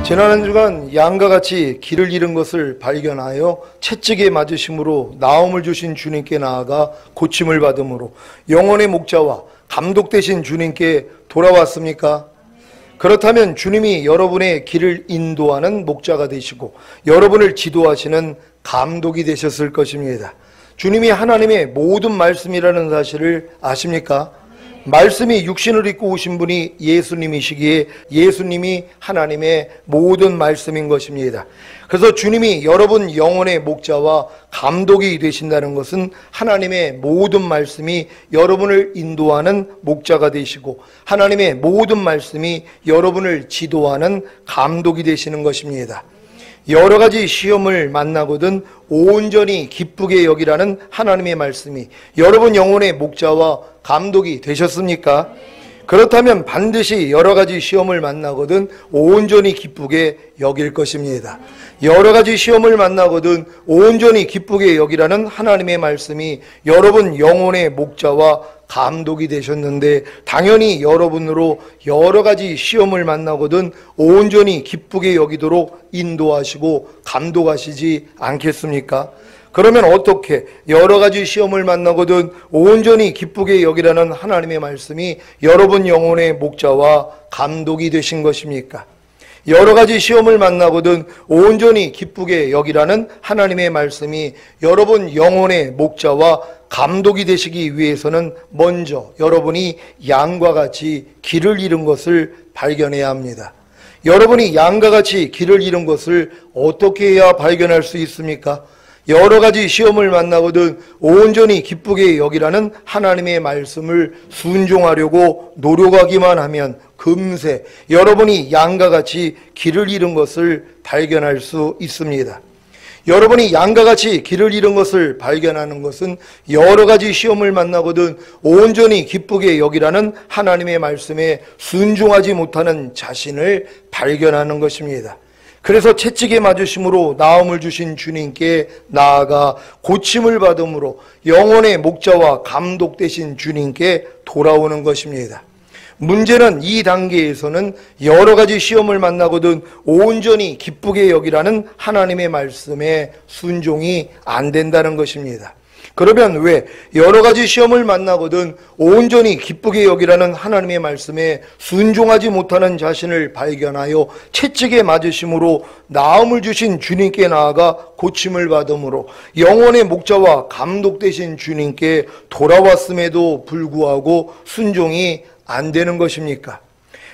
지난 한 주간 양과 같이 길을 잃은 것을 발견하여 채찍에 맞으심으로 나음을 주신 주님께 나아가 고침을 받음으로 영혼의 목자와 감독 되신 주님께 돌아왔습니까? 그렇다면 주님이 여러분의 길을 인도하는 목자가 되시고 여러분을 지도하시는 감독이 되셨을 것입니다. 주님이 하나님의 모든 말씀이라는 사실을 아십니까? 말씀이 육신을 입고 오신 분이 예수님이시기에 예수님이 하나님의 모든 말씀인 것입니다. 그래서 주님이 여러분 영혼의 목자와 감독이 되신다는 것은 하나님의 모든 말씀이 여러분을 인도하는 목자가 되시고 하나님의 모든 말씀이 여러분을 지도하는 감독이 되시는 것입니다. 여러 가지 시험을 만나거든 온전히 기쁘게 여기라는 하나님의 말씀이 여러분 영혼의 목자와 감독이 되셨습니까? 그렇다면 반드시 여러 가지 시험을 만나거든 온전히 기쁘게 여길 것입니다. 여러 가지 시험을 만나거든 온전히 기쁘게 여기라는 하나님의 말씀이 여러분 영혼의 목자와 감독이 되셨는데 당연히 여러분으로 여러 가지 시험을 만나거든 온전히 기쁘게 여기도록 인도하시고 감독하시지 않겠습니까? 그러면 어떻게 여러 가지 시험을 만나거든 온전히 기쁘게 여기라는 하나님의 말씀이 여러분 영혼의 목자와 감독이 되신 것입니까? 여러 가지 시험을 만나거든 온전히 기쁘게 여기라는 하나님의 말씀이 여러분 영혼의 목자와 감독이 되시기 위해서는 먼저 여러분이 양과 같이 길을 잃은 것을 발견해야 합니다. 여러분이 양과 같이 길을 잃은 것을 어떻게 해야 발견할 수 있습니까? 여러 가지 시험을 만나거든 온전히 기쁘게 여기라는 하나님의 말씀을 순종하려고 노력하기만 하면 금세 여러분이 양과 같이 길을 잃은 것을 발견할 수 있습니다. 여러분이 양과 같이 길을 잃은 것을 발견하는 것은 여러 가지 시험을 만나거든 온전히 기쁘게 여기라는 하나님의 말씀에 순종하지 못하는 자신을 발견하는 것입니다. 그래서 채찍에 맞으심으로 나음을 주신 주님께 나아가 고침을 받음으로 영혼의 목자와 감독 되신 주님께 돌아오는 것입니다. 문제는 이 단계에서는 여러 가지 시험을 만나거든 온전히 기쁘게 여기라는 하나님의 말씀에 순종이 안 된다는 것입니다. 그러면 왜 여러 가지 시험을 만나거든 온전히 기쁘게 여기라는 하나님의 말씀에 순종하지 못하는 자신을 발견하여 채찍에 맞으심으로 나음을 주신 주님께 나아가 고침을 받음으로 영혼의 목자와 감독 되신 주님께 돌아왔음에도 불구하고 순종이 안 되는 것입니까?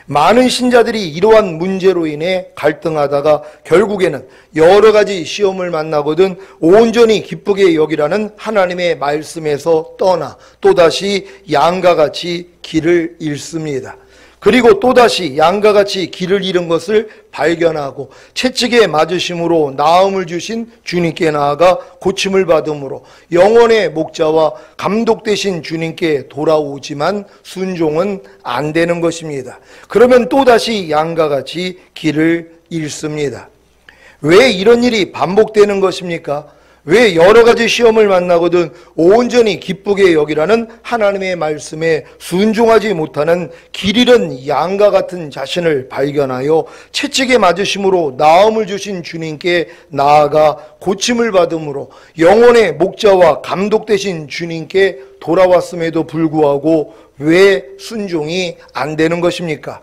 많은 신자들이 이러한 문제로 인해 갈등하다가 결국에는 여러 가지 시험을 만나거든 온전히 기쁘게 여기라는 하나님의 말씀에서 떠나 또다시 양과 같이 길을 잃습니다. 그리고 또다시 양과 같이 길을 잃은 것을 발견하고 채찍에 맞으심으로 나음을 주신 주님께 나아가 고침을 받음으로 영혼의 목자와 감독 되신 주님께 돌아오지만 순종은 안 되는 것입니다. 그러면 또다시 양과 같이 길을 잃습니다. 왜 이런 일이 반복되는 것입니까? 왜 여러 가지 시험을 만나거든 온전히 기쁘게 여기라는 하나님의 말씀에 순종하지 못하는 길 잃은 양과 같은 자신을 발견하여 채찍에 맞으심으로 나음을 주신 주님께 나아가 고침을 받음으로 영혼의 목자와 감독 되신 주님께 돌아왔음에도 불구하고 왜 순종이 안 되는 것입니까?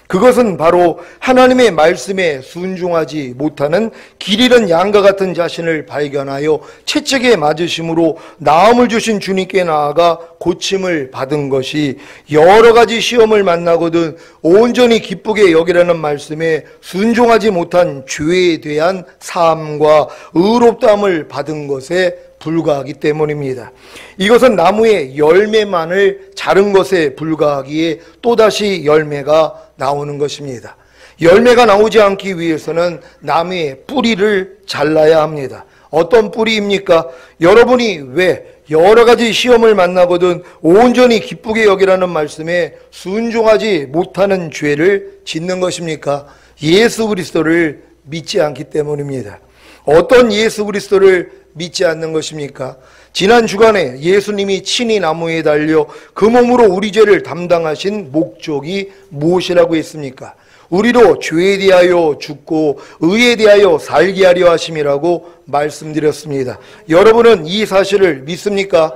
그것은 바로 하나님의 말씀에 순종하지 못하는 길 잃은 양과 같은 자신을 발견하여 채찍에 맞으심으로 나음을 주신 주님께 나아가 고침을 받은 것이 여러 가지 시험을 만나거든 온전히 기쁘게 여기라는 말씀에 순종하지 못한 죄에 대한 사함과 의롭다함을 받은 것에 불과하기 때문입니다. 이것은 나무의 열매만을 자른 것에 불과하기에 또다시 열매가 나오는 것입니다. 열매가 나오지 않기 위해서는 나무의 뿌리를 잘라야 합니다. 어떤 뿌리입니까? 여러분이 왜 여러 가지 시험을 만나거든 온전히 기쁘게 여기라는 말씀에 순종하지 못하는 죄를 짓는 것입니까? 예수 그리스도를 믿지 않기 때문입니다. 어떤 예수 그리스도를 믿지 않는 것입니까? 지난 주간에 예수님이 친히 나무에 달려 그 몸으로 우리 죄를 담당하신 목적이 무엇이라고 했습니까? 우리로 죄에 대하여 죽고 의에 대하여 살게 하려 하심이라고 말씀드렸습니다. 여러분은 이 사실을 믿습니까?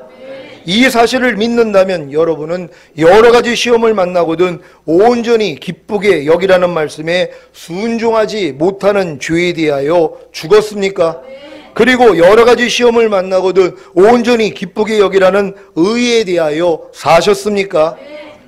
이 사실을 믿는다면 여러분은 여러 가지 시험을 만나거든 온전히 기쁘게 여기라는 말씀에 순종하지 못하는 죄에 대하여 죽었습니까? 그리고 여러 가지 시험을 만나거든 온전히 기쁘게 여기라는 의에 대하여 사셨습니까?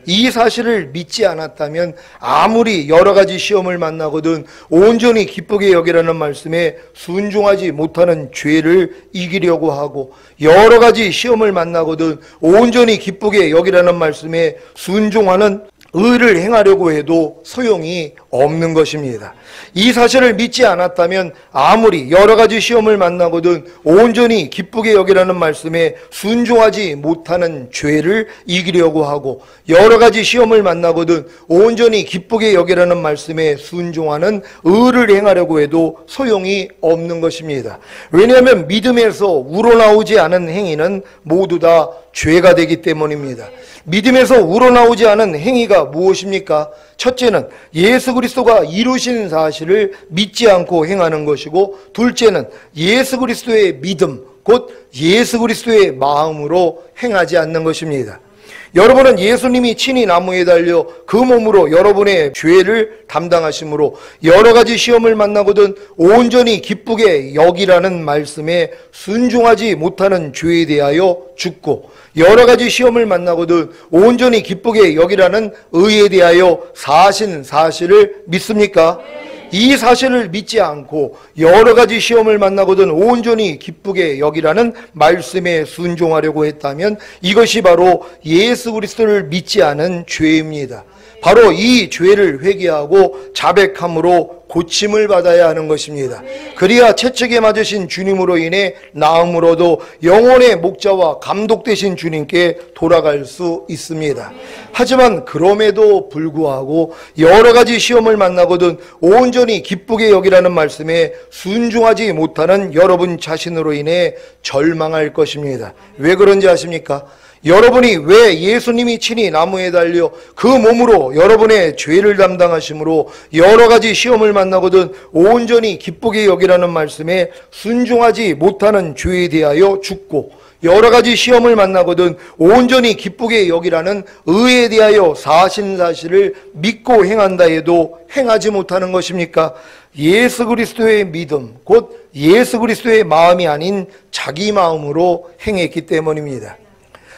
이 사실을 믿지 않았다면 아무리 여러 가지 시험을 만나거든 온전히 기쁘게 여기라는 말씀에 순종하지 못하는 죄를 이기려고 하고, 여러 가지 시험을 만나거든 온전히 기쁘게 여기라는 말씀에 순종하는 의를 행하려고 해도 소용이 없는 것입니다. 이 사실을 믿지 않았다면 아무리 여러 가지 시험을 만나거든 온전히 기쁘게 여기라는 말씀에 순종하지 못하는 죄를 이기려고 하고, 여러 가지 시험을 만나거든 온전히 기쁘게 여기라는 말씀에 순종하는 의를 행하려고 해도 소용이 없는 것입니다. 왜냐하면 믿음에서 우러나오지 않은 행위는 모두 다 죄가 되기 때문입니다. 믿음에서 우러나오지 않은 행위가 무엇입니까? 첫째는 예수 그리스도가 이루신 사실을 믿지 않고 행하는 것이고, 둘째는 예수 그리스도의 믿음, 곧 예수 그리스도의 마음으로 행하지 않는 것입니다. 여러분은 예수님이 친히 나무에 달려 그 몸으로 여러분의 죄를 담당하심으로 여러 가지 시험을 만나거든 온전히 기쁘게 여기라는 말씀에 순종하지 못하는 죄에 대하여 죽고, 여러 가지 시험을 만나거든 온전히 기쁘게 여기라는 의에 대하여 사신 사실을 믿습니까? 이 사실을 믿지 않고 여러 가지 시험을 만나거든 온전히 기쁘게 여기라는 말씀에 순종하려고 했다면 이것이 바로 예수 그리스도를 믿지 않은 죄입니다. 바로 이 죄를 회개하고 자백함으로 고침을 받아야 하는 것입니다. 그래야 채찍에 맞으신 주님으로 인해 나음으로도 영혼의 목자와 감독 되신 주님께 돌아갈 수 있습니다. 하지만 그럼에도 불구하고 여러 가지 시험을 만나거든 온전히 기쁘게 여기라는 말씀에 순종하지 못하는 여러분 자신으로 인해 절망할 것입니다. 왜 그런지 아십니까? 여러분이 왜 예수님이 친히 나무에 달려 그 몸으로 여러분의 죄를 담당하심으로 여러 가지 시험을 만나거든 온전히 기쁘게 여기라는 말씀에 순종하지 못하는 죄에 대하여 죽고, 여러 가지 시험을 만나거든 온전히 기쁘게 여기라는 의에 대하여 사신 사실을 믿고 행한다 해도 행하지 못하는 것입니까? 예수 그리스도의 믿음, 곧 예수 그리스도의 마음이 아닌 자기 마음으로 행했기 때문입니다.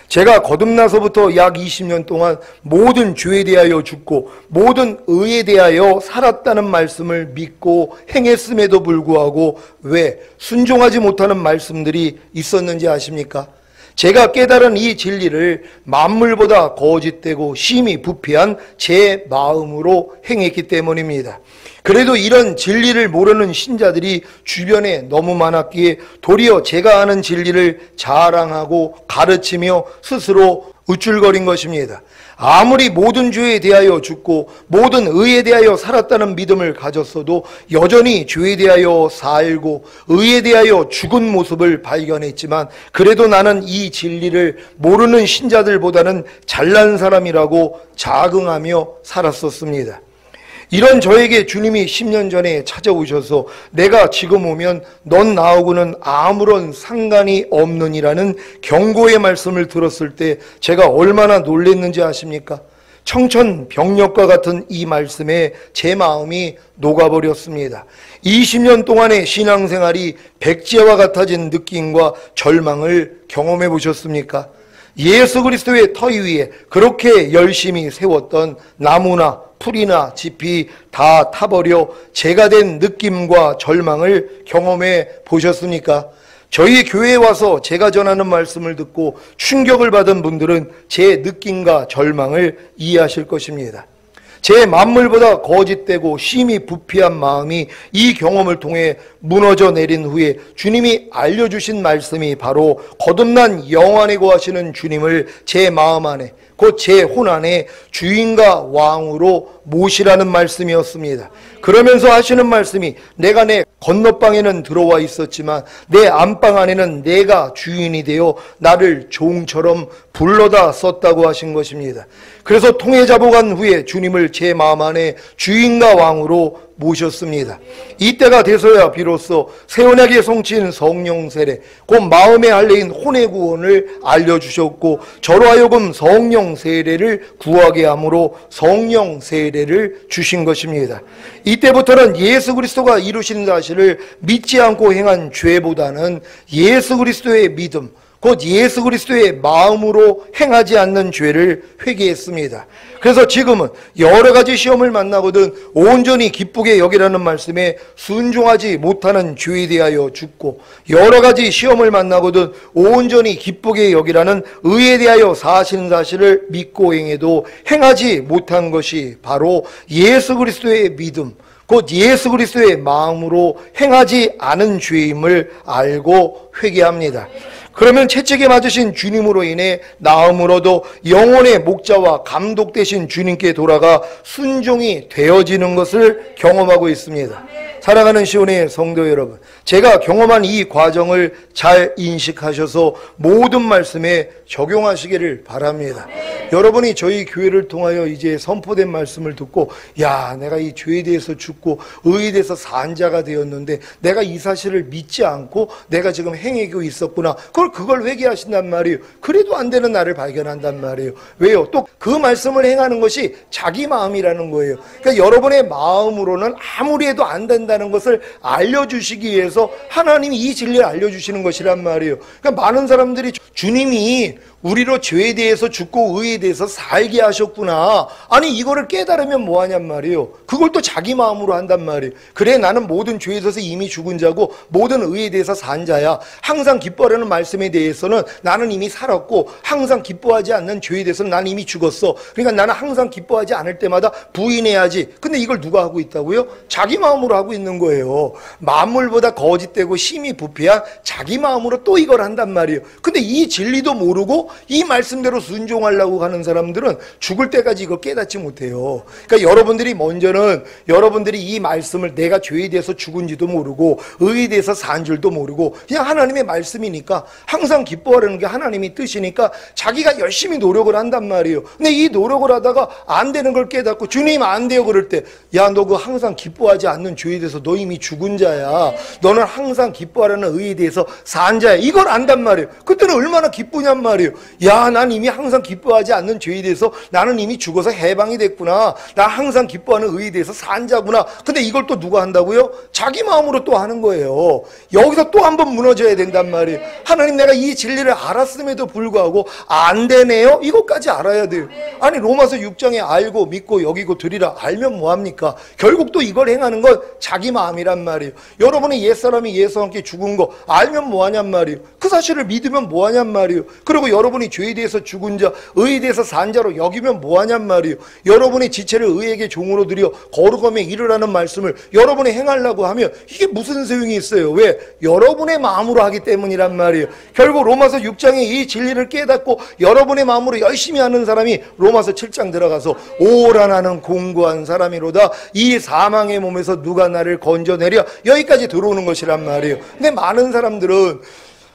제가 거듭나서부터 약 20년 동안 모든 죄에 대하여 죽고 모든 의에 대하여 살았다는 말씀을 믿고 행했음에도 불구하고 왜 순종하지 못하는 말씀들이 있었는지 아십니까? 제가 깨달은 이 진리를 만물보다 거짓되고 심히 부패한 제 마음으로 행했기 때문입니다. 그래도 이런 진리를 모르는 신자들이 주변에 너무 많았기에 도리어 제가 아는 진리를 자랑하고 가르치며 스스로 우쭐거린 것입니다. 아무리 모든 죄에 대하여 죽고 모든 의에 대하여 살았다는 믿음을 가졌어도 여전히 죄에 대하여 살고 의에 대하여 죽은 모습을 발견했지만, 그래도 나는 이 진리를 모르는 신자들보다는 잘난 사람이라고 자긍하며 살았었습니다. 이런 저에게 주님이 10년 전에 찾아오셔서 내가 지금 오면 넌 나하고는 아무런 상관이 없느니라는 경고의 말씀을 들었을 때 제가 얼마나 놀랐는지 아십니까? 청천벽력과 같은 이 말씀에 제 마음이 녹아버렸습니다. 20년 동안의 신앙생활이 백제와 같아진 느낌과 절망을 경험해 보셨습니까? 예수 그리스도의 터위 위에 그렇게 열심히 세웠던 나무나 풀이나 짚이 다 타버려 제가 된 느낌과 절망을 경험해 보셨습니까? 저희 교회에 와서 제가 전하는 말씀을 듣고 충격을 받은 분들은 제 느낌과 절망을 이해하실 것입니다. 제 만물보다 거짓되고 심히 부패한 마음이 이 경험을 통해 무너져 내린 후에 주님이 알려주신 말씀이 바로 거듭난 영 안에 거하시는 주님을 제 마음 안에, 곧 제 혼 안에 주인과 왕으로 모시라는 말씀이었습니다. 그러면서 하시는 말씀이 내가 내 건너방에는 들어와 있었지만 내 안방 안에는 내가 주인이 되어 나를 종처럼 불러다 썼다고 하신 것입니다. 그래서 통해 잡아간 후에 주님을 제 마음 안에 주인과 왕으로 모셨습니다. 이때가 돼서야 비로소 새 언약의 성취인 성령 세례, 곧 마음의 할례인 혼의 구원을 알려주셨고 저로 하여금 성령 세례를 구하게 함으로 성령 세례를 주신 것입니다. 이때부터는 예수 그리스도가 이루신 사실을 믿지 않고 행한 죄보다는 예수 그리스도의 믿음, 곧 예수 그리스도의 마음으로 행하지 않는 죄를 회개했습니다. 그래서 지금은 여러 가지 시험을 만나거든 온전히 기쁘게 여기라는 말씀에 순종하지 못하는 죄에 대하여 죽고, 여러 가지 시험을 만나거든 온전히 기쁘게 여기라는 의에 대하여 사시는 사실을 믿고 행해도 행하지 못한 것이 바로 예수 그리스도의 믿음, 곧 예수 그리스도의 마음으로 행하지 않은 죄임을 알고 회개합니다. 그러면 채찍에 맞으신 주님으로 인해 나음으로도 영혼의 목자와 감독 되신 주님께 돌아가 순종이 되어지는 것을 경험하고 있습니다. 사랑하는 시온의 성도 여러분, 제가 경험한 이 과정을 잘 인식하셔서 모든 말씀에 적용하시기를 바랍니다. 여러분이 저희 교회를 통하여 이제 선포된 말씀을 듣고, 야, 내가 이 죄에 대해서 죽고 의에 대해서 산 자가 되었는데 내가 이 사실을 믿지 않고 내가 지금 행하고 있었구나, 그걸 회개하신단 말이에요. 그래도 안 되는 나를 발견한단 말이에요. 왜요? 또 그 말씀을 행하는 것이 자기 마음이라는 거예요. 그러니까 여러분의 마음으로는 아무리 해도 안 된다는 것을 알려주시기 위해서 하나님이 이 진리를 알려주시는 것이란 말이에요. 그러니까 많은 사람들이 주님이 우리로 죄에 대해서 죽고 의에 대해서 살게 하셨구나, 아니 이거를 깨달으면 뭐하냔 말이에요. 그걸 또 자기 마음으로 한단 말이에요. 그래, 나는 모든 죄에 있어서 이미 죽은 자고 모든 의에 대해서 산 자야. 항상 기뻐하라는 말씀에 대해서는 나는 이미 살았고, 항상 기뻐하지 않는 죄에 대해서는 나는 이미 죽었어. 그러니까 나는 항상 기뻐하지 않을 때마다 부인해야지. 근데 이걸 누가 하고 있다고요? 자기 마음으로 하고 있는 거예요. 만물보다 거짓되고 심히 부패한 자기 마음으로 또 이걸 한단 말이에요. 근데 이 진리도 모르고 이 말씀대로 순종하려고 하는 사람들은 죽을 때까지 이걸 깨닫지 못해요. 그러니까 여러분들이 먼저는 여러분들이 이 말씀을 내가 죄에 대해서 죽은지도 모르고 의에 대해서 산 줄도 모르고 그냥 하나님의 말씀이니까, 항상 기뻐하라는 게 하나님의 뜻이니까 자기가 열심히 노력을 한단 말이에요. 근데 이 노력을 하다가 안 되는 걸 깨닫고 주님 안 돼요 그럴 때, 야, 너 그 항상 기뻐하지 않는 죄에 대해서 너 이미 죽은 자야. 너는 항상 기뻐하라는 의에 대해서 산 자야. 이걸 안단 말이에요. 그때는 얼마나 기쁘냔 말이에요. 야, 난 이미 항상 기뻐하지 않는 죄에 대해서 나는 이미 죽어서 해방이 됐구나. 나 항상 기뻐하는 의에 대해서 산 자구나. 근데 이걸 또 누가 한다고요? 자기 마음으로 또 하는 거예요. 여기서 또 한 번 무너져야 된단 말이에요. 하나님, 내가 이 진리를 알았음에도 불구하고 안 되네요? 이것까지 알아야 돼요. 아니, 로마서 6장에 알고 믿고 여기고 드리라 알면 뭐합니까? 결국 또 이걸 행하는 건 자기 마음이란 말이에요. 여러분이 옛사람이 예수와 함께 죽은 거 알면 뭐하냔 말이에요. 그 사실을 믿으면 뭐하냔 말이에요. 그리고 여러분이 죄에 대해서 죽은 자, 의에 대해서 산 자로 여기면 뭐하냔 말이에요. 여러분의 지체를 의에게 종으로 드려 거룩함에 이르라는 말씀을 여러분이 행하려고 하면 이게 무슨 소용이 있어요? 왜? 여러분의 마음으로 하기 때문이란 말이에요. 결국 로마서 6장에 이 진리를 깨닫고 여러분의 마음으로 열심히 하는 사람이 로마서 7장 들어가서 오라 나는 공고한 사람이로다, 이 사망의 몸에서 누가 나를 건져내려, 여기까지 들어오는 것이란 말이에요. 근데 많은 사람들은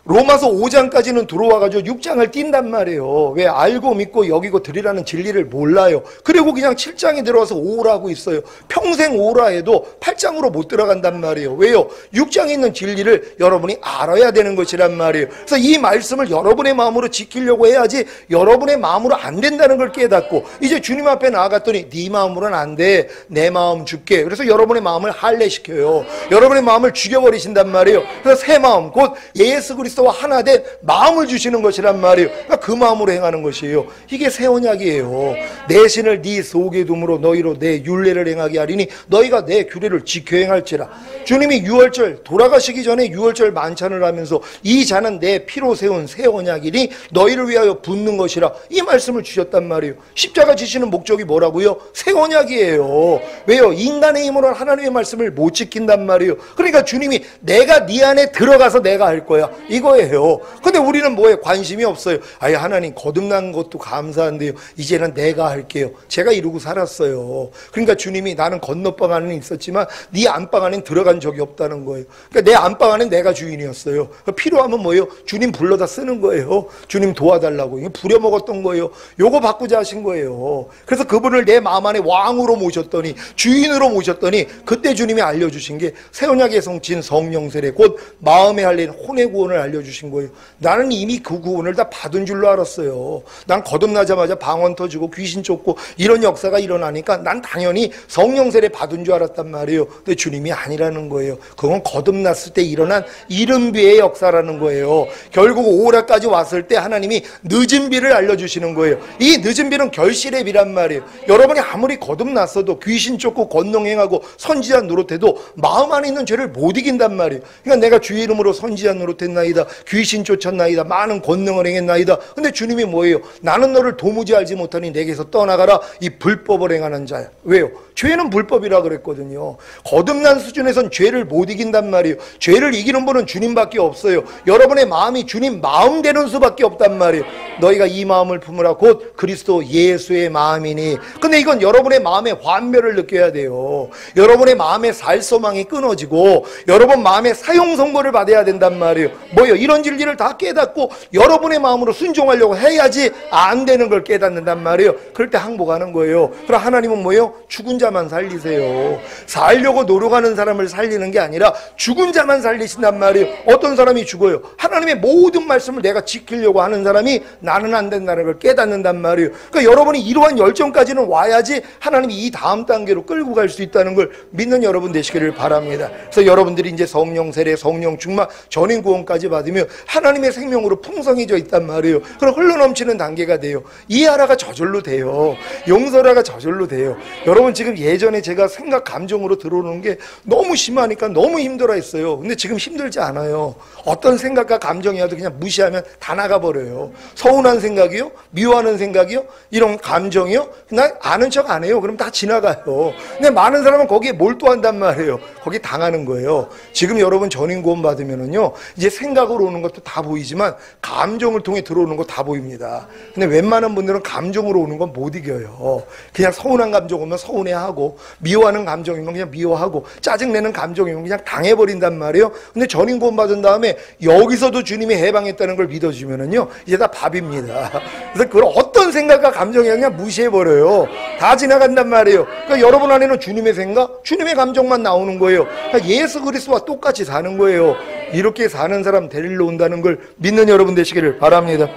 로마서 5장까지는 들어와가지고 6장을 띈단 말이에요. 왜? 알고 믿고 여기고 드리라는 진리를 몰라요. 그리고 그냥 7장에 들어와서 오라고 있어요. 평생 오라 해도 8장으로 못 들어간단 말이에요. 왜요? 6장에 있는 진리를 여러분이 알아야 되는 것이란 말이에요. 그래서 이 말씀을 여러분의 마음으로 지키려고 해야지 여러분의 마음으로 안 된다는 걸 깨닫고, 이제 주님 앞에 나아갔더니 네 마음으로는 안 돼, 내 마음 줄게. 그래서 여러분의 마음을 할례시켜요. 여러분의 마음을 죽여버리신단 말이에요. 그래서 새 마음, 곧 예수 그리스도와 하나 된 마음을 주시는 것이란 말이에요. 그러니까 그 마음으로 행하는 것이에요. 이게 새 언약이에요. 내 신을 네 속에 둠으로 너희로 내 율례를 행하게 하리니 너희가 내 규례를 지켜 행할지라. 주님이 유월절 돌아가시기 전에 유월절 만찬을 하면서 이 잔은 내 피로 세운 새 언약이니 너희를 위하여 붓는 것이라, 이 말씀을 주셨단 말이에요. 십자가 지시는 목적이 뭐라고요? 새 언약이에요. 왜요? 인간의 힘으로는 하나님의 말씀을 못 지킨단 말이에요. 그러니까 주님이 내가 네 안에 들어가서 내가 할 거야, 이거예요. 근데 우리는 뭐에 관심이 없어요. 아예 하나님 거듭난 것도 감사한데요. 이제는 내가 할게요. 제가 이러고 살았어요. 그러니까 주님이 나는 건너방 안에는 있었지만 네 안방 안에는 들어간 적이 없다는 거예요. 그러니까 내 안방 안에는 내가 주인이었어요. 필요하면 뭐예요? 주님 불러다 쓰는 거예요. 주님 도와달라고. 이거 부려먹었던 거예요. 요거 바꾸자 하신 거예요. 그래서 그분을 내 마음 안에 왕으로 모셨더니, 주인으로 모셨더니, 그때 주님이 알려주신 게 새 언약의 성취인 성령 세례, 곧 마음에 할례인 혼의 구원을 알려주신 거예요. 나는 이미 그 구원을 다 받은 줄로 알았어요. 난 거듭나자마자 방언 터지고 귀신 쫓고 이런 역사가 일어나니까 난 당연히 성령 세례 받은 줄 알았단 말이에요. 근데 주님이 아니라는 거예요. 그건 거듭났을 때 일어난 이른비의 역사라는 거예요. 결국 오라까지 왔을 때 하나님이 늦은 비를 알려주시는 거예요. 이 늦은 비는 결실의 비란 말이에요. 여러분이 아무리 거듭났어도 귀신 쫓고 권능행하고 선지자 노릇해도 마음 안에 있는 죄를 못 이긴단 말이에요. 그러니까 내가 주의 이름으로 선지자 노릇했나이다, 귀신 쫓았나이다, 많은 권능을 행했나이다. 근데 주님이 뭐예요? 나는 너를 도무지 알지 못하니 내게서 떠나가라, 이 불법을 행하는 자야. 왜요? 죄는 불법이라 그랬거든요. 거듭난 수준에선 죄를 못 이긴단 말이에요. 죄를 이기는 분은 주님밖에 없어요. 여러분의 마음이 주님 마음 되는 수밖에 없단 말이에요. 너희가 이 마음을 품으라 곧 그리스도 예수의 마음이니. 근데 이건 여러분의 마음의 환멸을 느껴야 돼요. 여러분의 마음의 살소망이 끊어지고 여러분 마음의 사형 선고를 받아야 된단 말이에요. 뭐예요? 이런 진리를 다 깨닫고 여러분의 마음으로 순종하려고 해야지 안 되는 걸 깨닫는단 말이에요. 그럴 때 항복하는 거예요. 그럼 하나님은 뭐예요? 죽은 자만 살리세요. 살려고 노력하는 사람을 살리는 게 아니라 죽은 자만 살리신단 말이에요. 어떤 사람이 죽어요? 하나님의 모든 말씀을 내가 지키려고 하는 사람이 나는 안 된다는 걸 깨닫는단 말이에요. 그러니까 여러분이 이러한 열정까지는 와야지 하나님이 이 다음 단계로 끌고 갈 수 있다는 걸 믿는 여러분 되시기를 바랍니다. 그래서 여러분들이 이제 성령 세례, 성령 충만, 전인 구원까지 받으면 하나님의 생명으로 풍성해져 있단 말이에요. 그럼 흘러넘치는 단계가 돼요. 이해하라가 저절로 돼요. 용서라가 저절로 돼요. 여러분 지금 예전에 제가 생각 감정으로 들어오는 게 너무 심하니까 너무 힘들어 했어요. 근데 지금 힘들지 않아요. 어떤 생각과 감정이라도 그냥 무시하면 다 나가버려요. 서운한 생각이요? 미워하는 생각이요? 이런 감정이요? 난 아는 척 안 해요. 그럼 다 지나가요. 근데 많은 사람은 거기에 몰두한단 말이에요. 거기 당하는 거예요. 지금 여러분 전인 구원 받으면은요, 이제 생각으로 오는 것도 다 보이지만 감정을 통해 들어오는 거 다 보입니다. 근데 웬만한 분들은 감정으로 오는 건 못 이겨요. 그냥 서운한 감정 오면 서운해하고, 미워하는 감정이면 그냥 미워하고, 짜증내는 감정이면 그냥 당해버린단 말이에요. 근데 전인 구원 받은 다음에 여기서도 주님이 해방했다는 걸 믿어주면은요, 이제 다 밥입니다. 그래서 그런 어떤 생각과 감정이 그냥 무시해버려요. 다 지나간단 말이에요. 그러니까 여러분 안에는 주님의 생각, 주님의 감정만 나오는 거예요. 그러니까 예수 그리스도와 똑같이 사는 거예요. 이렇게 사는 사람 데리러 온다는 걸 믿는 여러분 되시기를 바랍니다.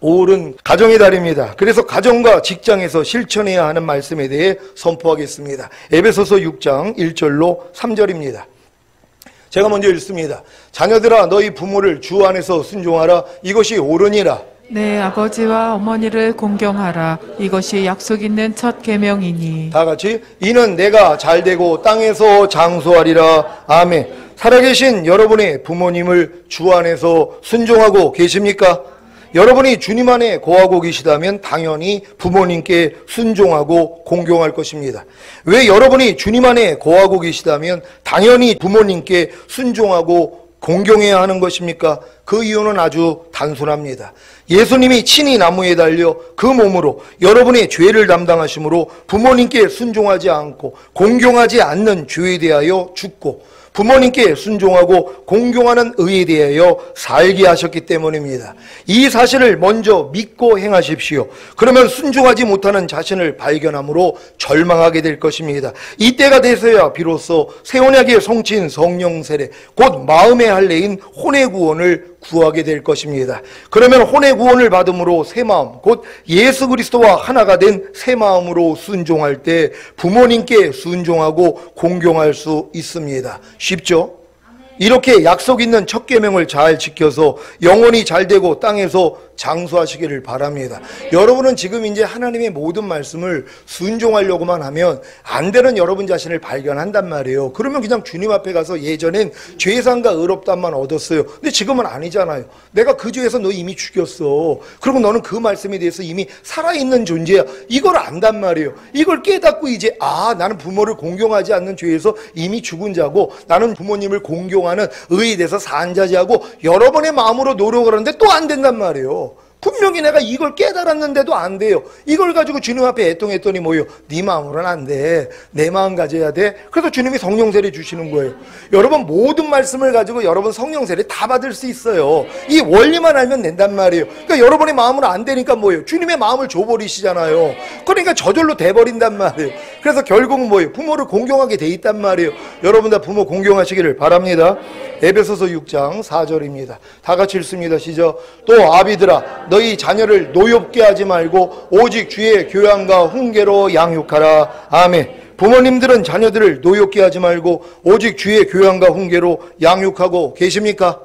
5월은 가정의 달입니다. 그래서 가정과 직장에서 실천해야 하는 말씀에 대해 선포하겠습니다. 에베소서 6장 1절로 3절입니다. 제가 먼저 읽습니다. 자녀들아 너희 부모를 주 안에서 순종하라. 이것이 옳으니라. 내 아버지와 어머니를 공경하라. 이것이 약속 있는 첫 계명이니. 다 같이 이는 내가 잘되고 땅에서 장수하리라. 아멘. 살아계신 여러분의 부모님을 주 안에서 순종하고 계십니까? 여러분이 주님 안에 거하고 계시다면 당연히 부모님께 순종하고 공경할 것입니다. 왜 여러분이 주님 안에 거하고 계시다면 당연히 부모님께 순종하고 공경해야 하는 것입니까? 그 이유는 아주 단순합니다. 예수님이 친히 나무에 달려 그 몸으로 여러분의 죄를 담당하심으로 부모님께 순종하지 않고 공경하지 않는 죄에 대하여 죽고 부모님께 순종하고 공경하는 의에 대하여 살게 하셨기 때문입니다. 이 사실을 먼저 믿고 행하십시오. 그러면 순종하지 못하는 자신을 발견함으로 절망하게 될 것입니다. 이때가 돼서야 비로소 새 언약의 성취인 성령 세례, 곧 마음의 할례인 혼의 구원을 구하게 될 것입니다. 그러면 혼의 구원을 받음으로 새 마음, 곧 예수 그리스도와 하나가 된 새 마음으로 순종할 때 부모님께 순종하고 공경할 수 있습니다. 쉽죠? 이렇게 약속 있는 첫 계명을 잘 지켜서 영원히 잘되고 땅에서 장수하시기를 바랍니다. 여러분은 지금 이제 하나님의 모든 말씀을 순종하려고만 하면 안 되는 여러분 자신을 발견한단 말이에요. 그러면 그냥 주님 앞에 가서 예전엔 죄상과 의롭다만 얻었어요. 근데 지금은 아니잖아요. 내가 그 죄에서 너 이미 죽였어. 그리고 너는 그 말씀에 대해서 이미 살아있는 존재야. 이걸 안단 말이에요. 이걸 깨닫고 이제 나는 부모를 공경하지 않는 죄에서 이미 죽은 자고 나는 부모님을 공경하는 의에 대해서 산 자지하고 여러 번의 마음으로 노력을 하는데 또 안 된단 말이에요. 분명히 내가 이걸 깨달았는데도 안 돼요. 이걸 가지고 주님 앞에 애통했더니 뭐예요? 네 마음으로는 안 돼. 내 마음 가져야 돼. 그래서 주님이 성령 세례 주시는 거예요. 여러분 모든 말씀을 가지고 여러분 성령 세례 다 받을 수 있어요. 이 원리만 알면 된단 말이에요. 그러니까 여러분의 마음으로 안 되니까 뭐예요? 주님의 마음을 줘버리시잖아요. 그러니까 저절로 돼버린단 말이에요. 그래서 결국은 뭐예요? 부모를 공경하게 돼 있단 말이에요. 여러분 다 부모 공경하시기를 바랍니다. 에베소서 6장 4절입니다. 다 같이 읽습니다. 시작. 또 아비들아 너희 자녀를 노엽게 하지 말고 오직 주의 교양과 훈계로 양육하라. 아멘. 부모님들은 자녀들을 노엽게 하지 말고 오직 주의 교양과 훈계로 양육하고 계십니까?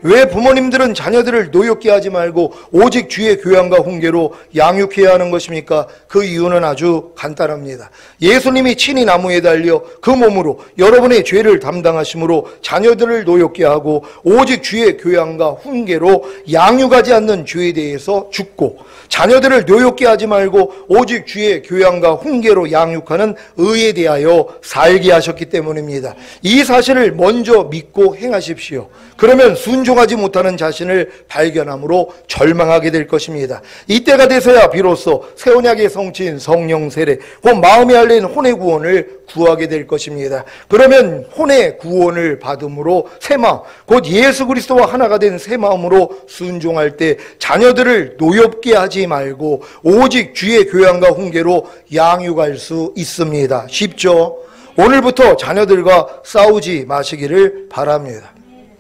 왜 부모님들은 자녀들을 노엽게 하지 말고 오직 주의 교양과 훈계로 양육해야 하는 것입니까? 그 이유는 아주 간단합니다. 예수님이 친히 나무에 달려 그 몸으로 여러분의 죄를 담당하심으로 자녀들을 노엽게 하고 오직 주의 교양과 훈계로 양육하지 않는 죄에 대해서 죽고 자녀들을 노엽게 하지 말고 오직 주의 교양과 훈계로 양육하는 의에 대하여 살게 하셨기 때문입니다. 이 사실을 먼저 믿고 행하십시오. 그러면 순종하지 못하는 자신을 발견함으로 절망하게 될 것입니다. 이때가 돼서야 비로소 새 언약의 성취인 성령 세례, 곧 마음에 알린 혼의 구원을 구하게 될 것입니다. 그러면 혼의 구원을 받음으로 새 마음, 곧 예수 그리스도와 하나가 된 새 마음으로 순종할 때 자녀들을 노엽게 하지 말고 오직 주의 교양과 훈계로 양육할 수 있습니다. 쉽죠? 오늘부터 자녀들과 싸우지 마시기를 바랍니다.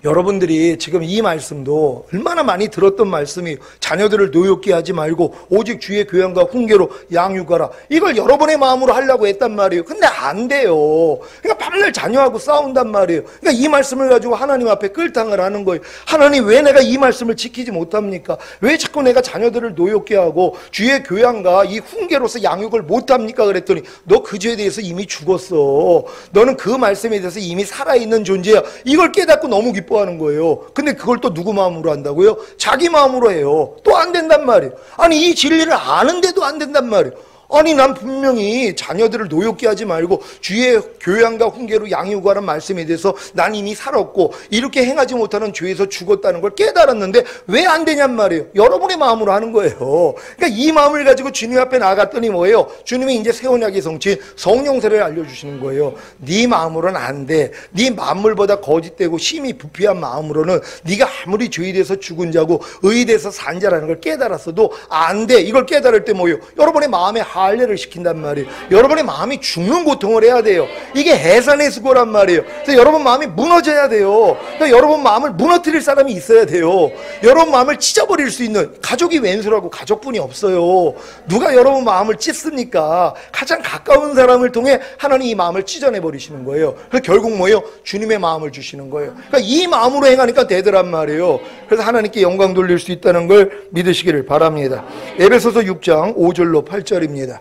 여러분들이 지금 이 말씀도 얼마나 많이 들었던 말씀이 자녀들을 노엽게 하지 말고 오직 주의 교양과 훈계로 양육하라. 이걸 여러분의 마음으로 하려고 했단 말이에요. 근데 안 돼요. 그러니까 밤날 자녀하고 싸운단 말이에요. 그러니까 이 말씀을 가지고 하나님 앞에 끌당을 하는 거예요. 하나님 왜 내가 이 말씀을 지키지 못합니까? 왜 자꾸 내가 자녀들을 노엽게 하고 주의 교양과 이 훈계로서 양육을 못합니까? 그랬더니 너 그 죄에 대해서 이미 죽었어. 너는 그 말씀에 대해서 이미 살아있는 존재야. 이걸 깨닫고 너무 기뻐 하는 거예요. 근데 그걸 또 누구 마음으로 한다고요? 자기 마음으로 해요. 또 안 된단 말이에요. 아니 이 진리를 아는데도 안 된단 말이에요. 아니 난 분명히 자녀들을 노엽게 하지 말고 주의 교양과 훈계로 양육하라는 말씀에 대해서 난 이미 살았고 이렇게 행하지 못하는 죄에서 죽었다는 걸 깨달았는데 왜 안 되냔 말이에요. 여러분의 마음으로 하는 거예요. 그러니까 이 마음을 가지고 주님 앞에 나갔더니 뭐예요? 주님이 이제 새 언약의 성취인 성령 세례를 알려주시는 거예요. 네 마음으로는 안 돼. 네 만물보다 거짓되고 심히 부패한 마음으로는 네가 아무리 죄에 대해서 죽은 자고 의에 대해서 산 자라는 걸 깨달았어도 안 돼. 이걸 깨달을 때 뭐예요? 여러분의 마음에 할례를 시킨단 말이에요. 여러분의 마음이 죽는 고통을 해야 돼요. 이게 해산의 수고란 말이에요. 그래서 여러분 마음이 무너져야 돼요. 그러니까 여러분 마음을 무너뜨릴 사람이 있어야 돼요. 여러분 마음을 찢어버릴 수 있는 가족이 왼수라고 가족분이 없어요. 누가 여러분 마음을 찢습니까? 가장 가까운 사람을 통해 하나님 이 마음을 찢어내버리시는 거예요. 그래서 결국 뭐예요? 주님의 마음을 주시는 거예요. 그러니까 이 마음으로 행하니까 되더란 말이에요. 그래서 하나님께 영광 돌릴 수 있다는 걸 믿으시기를 바랍니다. 에베소서 6장 5절로 8절입니다.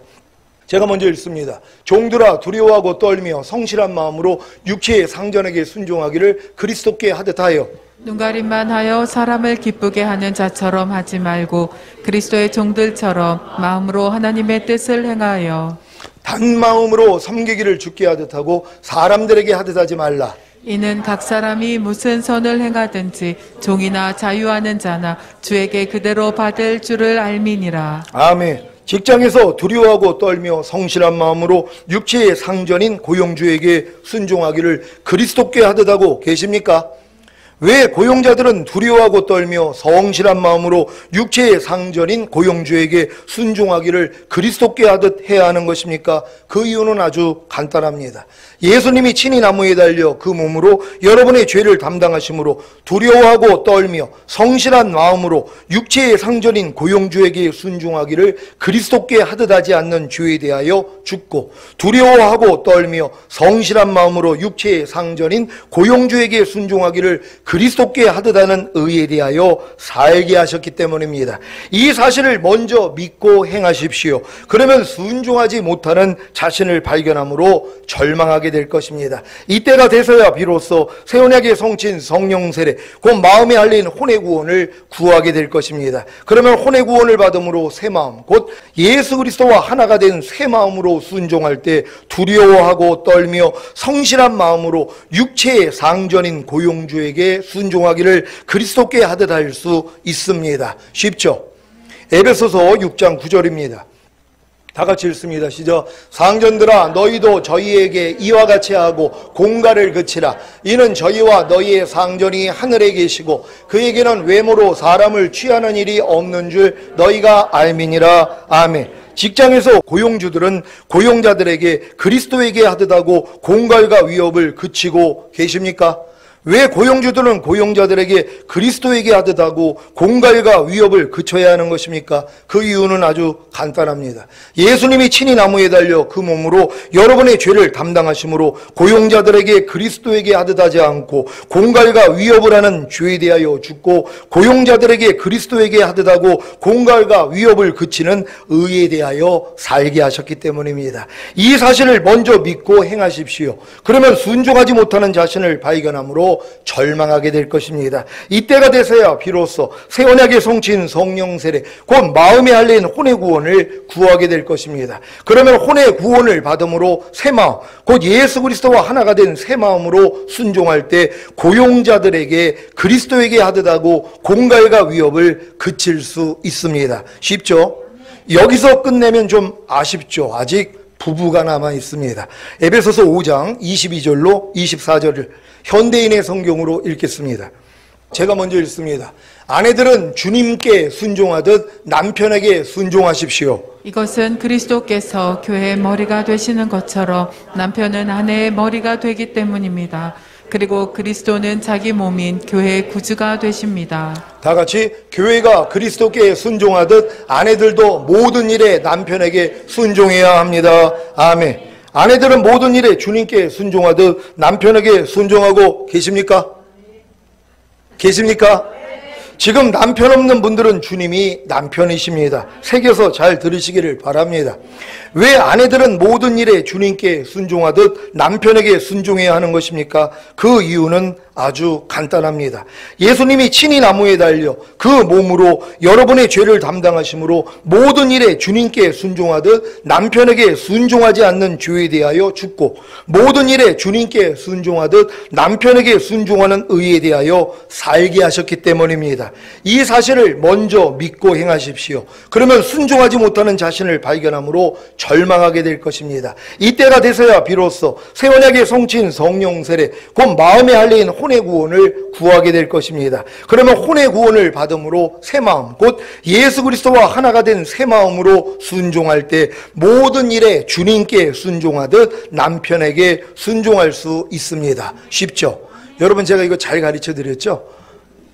제가 먼저 읽습니다. 종들아 두려워하고 떨며 성실한 마음으로 육체의 상전에게 순종하기를 그리스도께 하듯 하여 눈가림만 하여 사람을 기쁘게 하는 자처럼 하지 말고 그리스도의 종들처럼 마음으로 하나님의 뜻을 행하여 단 마음으로 섬기기를 주께 하듯 하고 사람들에게 하듯 하지 말라. 이는 각 사람이 무슨 선을 행하든지 종이나 자유하는 자나 주에게 그대로 받을 줄을 알미니라. 아멘. 직장에서 두려워하고 떨며 성실한 마음으로 육체의 상전인 고용주에게 순종하기를 그리스도께 하듯 하고 계십니까? 왜 고용자들은 두려워하고 떨며 성실한 마음으로 육체의 상전인 고용주에게 순종하기를 그리스도께 하듯 해야 하는 것입니까? 그 이유는 아주 간단합니다. 예수님이 친히 나무에 달려 그 몸으로 여러분의 죄를 담당하심으로 두려워하고 떨며 성실한 마음으로 육체의 상전인 고용주에게 순종하기를 그리스도께 하듯 하지 않는 죄에 대하여 죽고 두려워하고 떨며 성실한 마음으로 육체의 상전인 고용주에게 순종하기를 그리스도께 하듯하는 의에 대하여 살게 하셨기 때문입니다. 이 사실을 먼저 믿고 행하십시오. 그러면 순종하지 못하는 자신을 발견함으로 절망하게 될 것입니다. 이때가 돼서야 비로소 새 언약의 성친 성령 세례, 곧 마음에 알린 혼의 구원을 구하게 될 것입니다. 그러면 혼의 구원을 받음으로 새 마음, 곧 예수 그리스도와 하나가 된 새 마음으로 순종할 때 두려워하고 떨며 성실한 마음으로 육체의 상전인 고용주에게 순종하기를 그리스도께 하듯 할 수 있습니다. 쉽죠? 에베소서 6장 9절입니다. 다 같이 읽습니다. 시작. 상전들아 너희도 저희에게 이와 같이 하고 공갈을 그치라. 이는 저희와 너희의 상전이 하늘에 계시고 그에게는 외모로 사람을 취하는 일이 없는 줄 너희가 알미니라. 아멘. 직장에서 고용주들은 고용자들에게 그리스도에게 하듯하고 공갈과 위협을 그치고 계십니까? 왜 고용주들은 고용자들에게 그리스도에게 하듯하고 공갈과 위협을 그쳐야 하는 것입니까? 그 이유는 아주 간단합니다. 예수님이 친히 나무에 달려 그 몸으로 여러분의 죄를 담당하심으로 고용자들에게 그리스도에게 하듯하지 않고 공갈과 위협을 하는 죄에 대하여 죽고 고용자들에게 그리스도에게 하듯하고 공갈과 위협을 그치는 의에 대하여 살게 하셨기 때문입니다. 이 사실을 먼저 믿고 행하십시오. 그러면 순종하지 못하는 자신을 발견함으로 절망하게 될 것입니다. 이때가 돼서야 비로소 새 언약의 성친 성령 세례, 곧 마음에 알린 혼의 구원을 구하게 될 것입니다. 그러면 혼의 구원을 받음으로 새 마음, 곧 예수 그리스도와 하나가 된 새 마음으로 순종할 때 고용자들에게 그리스도에게 하듯하고 공갈과 위협을 그칠 수 있습니다. 쉽죠? 여기서 끝내면 좀 아쉽죠? 아직 부부가 남아 있습니다. 에베소서 5장 22절로 24절을 현대인의 성경으로 읽겠습니다. 제가 먼저 읽습니다. 아내들은 주님께 순종하듯 남편에게 순종하십시오. 이것은 그리스도께서 교회의 머리가 되시는 것처럼 남편은 아내의 머리가 되기 때문입니다. 그리고 그리스도는 자기 몸인 교회의 구주가 되십니다. 다 같이 교회가 그리스도께 순종하듯 아내들도 모든 일에 남편에게 순종해야 합니다. 아멘. 아내들은 모든 일에 주님께 순종하듯 남편에게 순종하고 계십니까? 계십니까? 지금 남편 없는 분들은 주님이 남편이십니다. 새겨서 잘 들으시기를 바랍니다. 왜 아내들은 모든 일에 주님께 순종하듯 남편에게 순종해야 하는 것입니까? 그 이유는 아주 간단합니다. 예수님이 친히 나무에 달려 그 몸으로 여러분의 죄를 담당하심으로 모든 일에 주님께 순종하듯 남편에게 순종하지 않는 죄에 대하여 죽고 모든 일에 주님께 순종하듯 남편에게 순종하는 의에 대하여 살게 하셨기 때문입니다. 이 사실을 먼저 믿고 행하십시오. 그러면 순종하지 못하는 자신을 발견함으로 절망하게 될 것입니다. 이때가 돼서야 비로소 새 언약의 성친 성령 세례, 곧 마음에 알린 혼의 구원을 구하게 될 것입니다. 그러면 혼의 구원을 받음으로 새 마음, 곧 예수 그리스도와 하나가 된 새 마음으로 순종할 때 모든 일에 주님께 순종하듯 남편에게 순종할 수 있습니다. 쉽죠? 여러분 제가 이거 잘 가르쳐 드렸죠?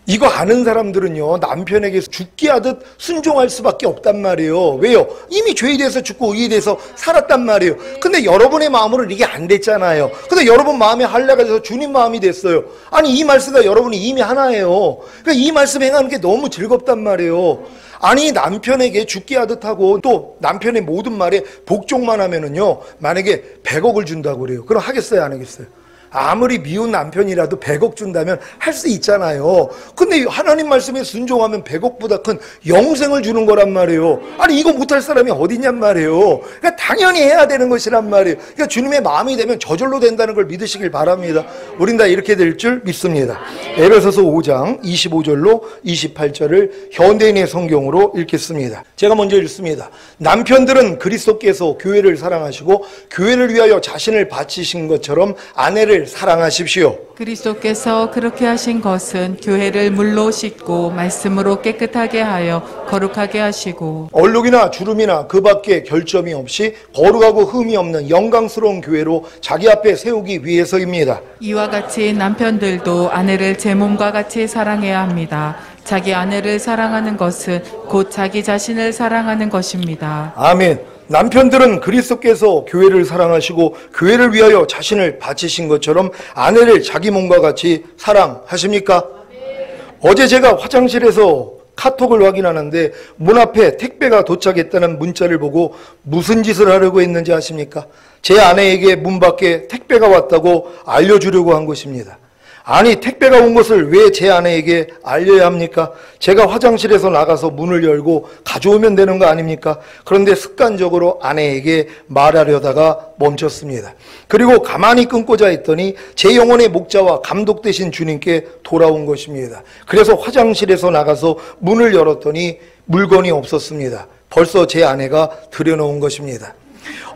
이거 아는 사람들은요 남편에게 죽게 하듯 순종할 수밖에 없단 말이에요. 왜요? 이미 죄에 대해서 죽고 의에 대해서 살았단 말이에요. 근데 여러분의 마음으로는 이게 안 됐잖아요. 근데 여러분 마음에 할례가 돼서 주님 마음이 됐어요. 아니 이 말씀과 여러분이 이미 하나예요. 그러니까 이 말씀 행하는 게 너무 즐겁단 말이에요. 아니 남편에게 죽게 하듯 하고 또 남편의 모든 말에 복종만 하면은요 만약에 100억을 준다고 그래요. 그럼 하겠어요 안 하겠어요? 아무리 미운 남편이라도 100억 준다면 할 수 있잖아요. 근데 하나님 말씀에 순종하면 100억보다 큰 영생을 주는 거란 말이에요. 아니 이거 못할 사람이 어디냔 말이에요. 그러니까 당연히 해야 되는 것이란 말이에요. 그러니까 주님의 마음이 되면 저절로 된다는 걸 믿으시길 바랍니다. 우린 다 이렇게 될 줄 믿습니다. 에베소서 5장 25절로 28절을 현대인의 성경으로 읽겠습니다. 제가 먼저 읽습니다. 남편들은 그리스도께서 교회를 사랑하시고 교회를 위하여 자신을 바치신 것처럼 아내를 사랑하십시오. 그리스도께서 그렇게 하신 것은 교회를 물로 씻고 말씀으로 깨끗하게 하여 거룩하게 하시고 얼룩이나 주름이나 그 밖에 결점이 없이 거룩하고 흠이 없는 영광스러운 교회로 자기 앞에 세우기 위해서입니다. 이와 같이 남편들도 아내를 제 몸과 같이 사랑해야 합니다. 자기 아내를 사랑하는 것은 곧 자기 자신을 사랑하는 것입니다. 아멘. 남편들은 그리스도께서 교회를 사랑하시고 교회를 위하여 자신을 바치신 것처럼 아내를 자기 몸과 같이 사랑하십니까? 어제 제가 화장실에서 카톡을 확인하는데 문 앞에 택배가 도착했다는 문자를 보고 무슨 짓을 하려고 했는지 아십니까? 제 아내에게 문 밖에 택배가 왔다고 알려주려고 한 것입니다. 아니, 택배가 온 것을 왜 제 아내에게 알려야 합니까? 제가 화장실에서 나가서 문을 열고 가져오면 되는 거 아닙니까? 그런데 습관적으로 아내에게 말하려다가 멈췄습니다. 그리고 가만히 끊고자 했더니 제 영혼의 목자와 감독 되신 주님께 돌아온 것입니다. 그래서 화장실에서 나가서 문을 열었더니 물건이 없었습니다. 벌써 제 아내가 들여놓은 것입니다.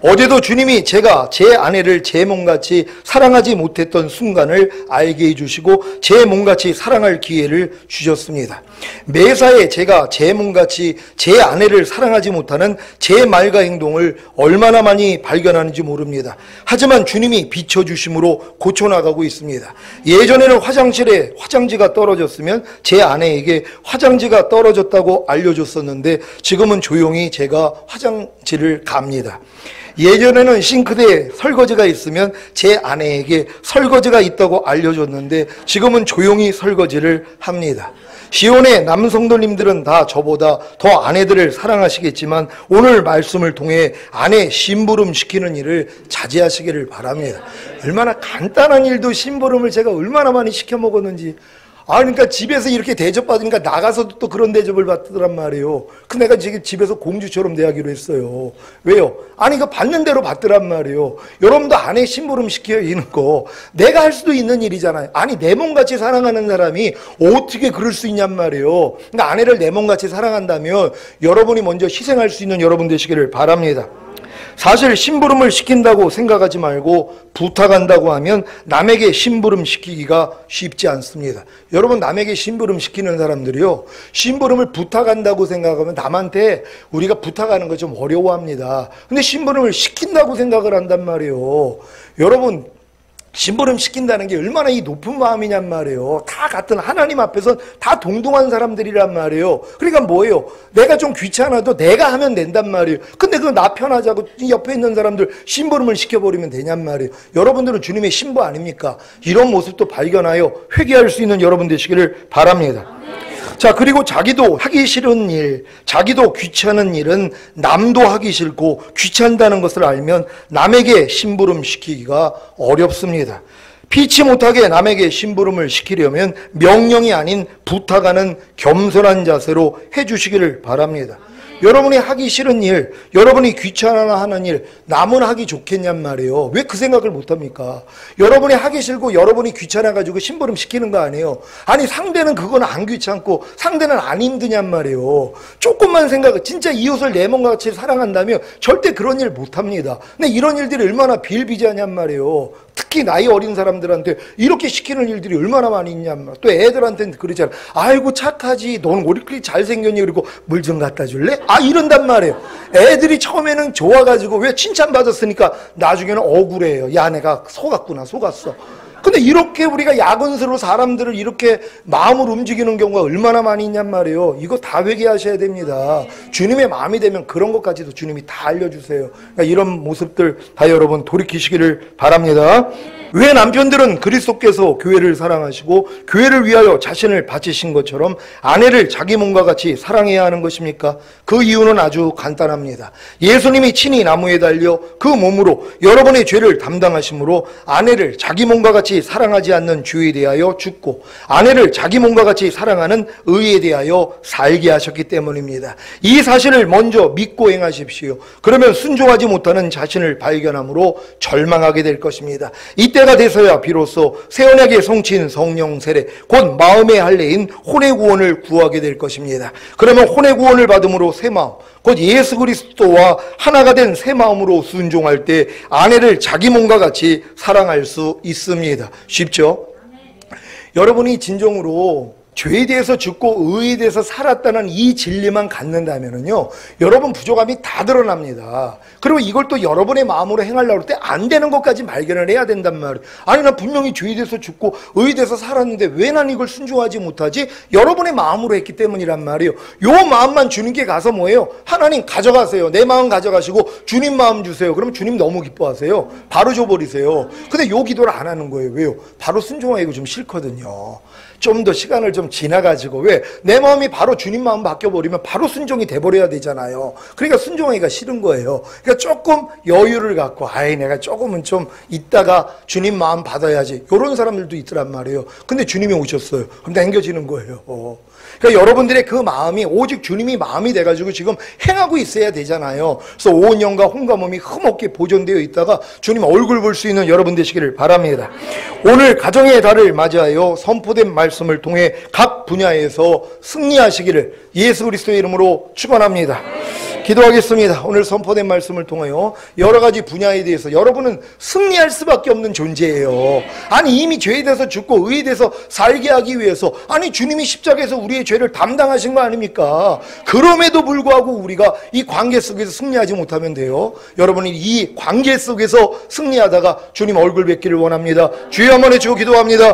어제도 주님이 제가 제 아내를 제 몸같이 사랑하지 못했던 순간을 알게 해주시고 제 몸같이 사랑할 기회를 주셨습니다. 매사에 제가 제 몸같이 제 아내를 사랑하지 못하는 제 말과 행동을 얼마나 많이 발견하는지 모릅니다. 하지만 주님이 비춰주심으로 고쳐나가고 있습니다. 예전에는 화장실에 화장지가 떨어졌으면 제 아내에게 화장지가 떨어졌다고 알려줬었는데 지금은 조용히 제가 화장지를 갑니다. 예전에는 싱크대에 설거지가 있으면 제 아내에게 설거지가 있다고 알려줬는데 지금은 조용히 설거지를 합니다. 시온의 남성도님들은 다 저보다 더 아내들을 사랑하시겠지만 오늘 말씀을 통해 아내 심부름 시키는 일을 자제하시기를 바랍니다. 얼마나 간단한 일도 심부름을 제가 얼마나 많이 시켜 먹었는지. 그러니까 집에서 이렇게 대접받으니까 나가서도 또 그런 대접을 받더란 말이에요. 내가 지금 집에서 공주처럼 대하기로 했어요. 왜요? 이거 받는 대로 받더란 말이에요. 여러분도 아내 심부름 시키는 거 내가 할 수도 있는 일이잖아요. 내 몸같이 사랑하는 사람이 어떻게 그럴 수 있냔 말이에요. 그러니까 아내를 내 몸같이 사랑한다면 여러분이 먼저 희생할 수 있는 여러분 되시기를 바랍니다. 사실 심부름을 시킨다고 생각하지 말고 부탁한다고 하면 남에게 심부름 시키기가 쉽지 않습니다. 여러분, 남에게 심부름 시키는 사람들이요, 심부름을 부탁한다고 생각하면 남한테 우리가 부탁하는 거 좀 어려워합니다. 근데 심부름을 시킨다고 생각을 한단 말이에요. 여러분, 심부름 시킨다는 게 얼마나 이 높은 마음이냔 말이에요. 다 같은 하나님 앞에서 다 동등한 사람들이란 말이에요. 그러니까 뭐예요? 내가 좀 귀찮아도 내가 하면 된단 말이에요. 근데 그거 나 편하자고 옆에 있는 사람들 심부름을 시켜버리면 되냔 말이에요. 여러분들은 주님의 신부 아닙니까? 이런 모습도 발견하여 회개할 수 있는 여러분 되시기를 바랍니다. 자, 그리고 자기도 하기 싫은 일, 자기도 귀찮은 일은 남도 하기 싫고 귀찮다는 것을 알면 남에게 심부름 시키기가 어렵습니다. 피치 못하게 남에게 심부름을 시키려면 명령이 아닌 부탁하는 겸손한 자세로 해주시기를 바랍니다. 여러분이 하기 싫은 일, 여러분이 귀찮아하는 일, 남은 하기 좋겠냔 말이에요. 왜 그 생각을 못합니까? 여러분이 하기 싫고 여러분이 귀찮아가지고 심부름 시키는 거 아니에요. 상대는 그건 안 귀찮고 상대는 안 힘드냔 말이에요. 조금만 진짜 이웃을 내 몸과 같이 사랑한다면 절대 그런 일 못합니다. 근데 이런 일들이 얼마나 비일비재하냔 말이에요. 특히 나이 어린 사람들한테 이렇게 시키는 일들이 얼마나 많이 있냔 말이에요. 또 애들한테는 그러잖아. 아이고 착하지, 넌 왜 이렇게 잘생겼니? 그리고 물 좀 갖다 줄래? 이런단 말이에요. 애들이 처음에는 좋아가지고 왜 칭찬받았으니까 나중에는 억울해요. 야, 내가 속았구나, 속았어. 근데 이렇게 우리가 야근스러운 사람들을 이렇게 마음을 움직이는 경우가 얼마나 많이 있냔 말이에요. 이거 다 회개하셔야 됩니다. 주님의 마음이 되면 그런 것까지도 주님이 다 알려주세요. 그러니까 이런 모습들 다 여러분 돌이키시기를 바랍니다. 왜 남편들은 그리스도께서 교회를 사랑하시고 교회를 위하여 자신을 바치신 것처럼 아내를 자기 몸과 같이 사랑해야 하는 것입니까? 그 이유는 아주 간단합니다. 예수님이 친히 나무에 달려 그 몸으로 여러분의 죄를 담당하심으로 아내를 자기 몸과 같이 사랑하지 않는 죄에 대하여 죽고 아내를 자기 몸과 같이 사랑하는 의에 대하여 살게 하셨기 때문입니다. 이 사실을 먼저 믿고 행하십시오. 그러면 순종하지 못하는 자신을 발견함으로 절망하게 될 것입니다. 이때가 돼서야 비로소 새 언약의 성취인 성령 세례, 곧 마음의 할례인 혼의 구원을 구하게 될 것입니다. 그러면 혼의 구원을 받음으로 새 마음, 곧 예수 그리스도와 하나가 된 새 마음으로 순종할 때 아내를 자기 몸과 같이 사랑할 수 있습니다. 쉽죠? 여러분이 진정으로 죄에 대해서 죽고 의에 대해서 살았다는 이 진리만 갖는다면은요, 여러분 부족함이 다 드러납니다. 그리고 이걸 또 여러분의 마음으로 행하려고 할 때 안 되는 것까지 발견을 해야 된단 말이에요. 아니, 나 분명히 죄에 대해서 죽고 의에 대해서 살았는데 왜 난 이걸 순종하지 못하지? 여러분의 마음으로 했기 때문이란 말이에요. 요 마음만 주님께 가서 뭐예요? 하나님 가져가세요. 내 마음 가져가시고 주님 마음 주세요. 그러면 주님 너무 기뻐하세요. 바로 줘버리세요. 근데 요 기도를 안 하는 거예요. 왜요? 바로 순종하기가 좀 싫거든요. 좀 더 시간을 좀 지나가지고, 왜? 내 마음이 바로 주님 마음 바뀌어버리면 바로 순종이 돼버려야 되잖아요. 그러니까 순종하기가 싫은 거예요. 그러니까 조금 여유를 갖고, 아이, 내가 조금은 좀 있다가 주님 마음 받아야지. 이런 사람들도 있더란 말이에요. 근데 주님이 오셨어요. 그럼 당겨지는 거예요. 그러니까 여러분들의 그 마음이 오직 주님이 마음이 돼가지고 지금 행하고 있어야 되잖아요. 그래서 온 영과 혼과 몸이 흠없게 보존되어 있다가 주님 얼굴 볼 수 있는 여러분 되시기를 바랍니다. 오늘 가정의 달을 맞이하여 선포된 말씀을 통해 각 분야에서 승리하시기를 예수 그리스도의 이름으로 축원합니다. 기도하겠습니다. 오늘 선포된 말씀을 통하여 여러 가지 분야에 대해서 여러분은 승리할 수밖에 없는 존재예요. 아니, 이미 죄에 대해서 죽고 의에 대해서 살게 하기 위해서, 아니, 주님이 십자가에서 우리의 죄를 담당하신 거 아닙니까? 그럼에도 불구하고 우리가 이 관계 속에서 승리하지 못하면 돼요. 여러분이 이 관계 속에서 승리하다가 주님 얼굴 뵙기를 원합니다. 주여 한번 해주고 기도합니다.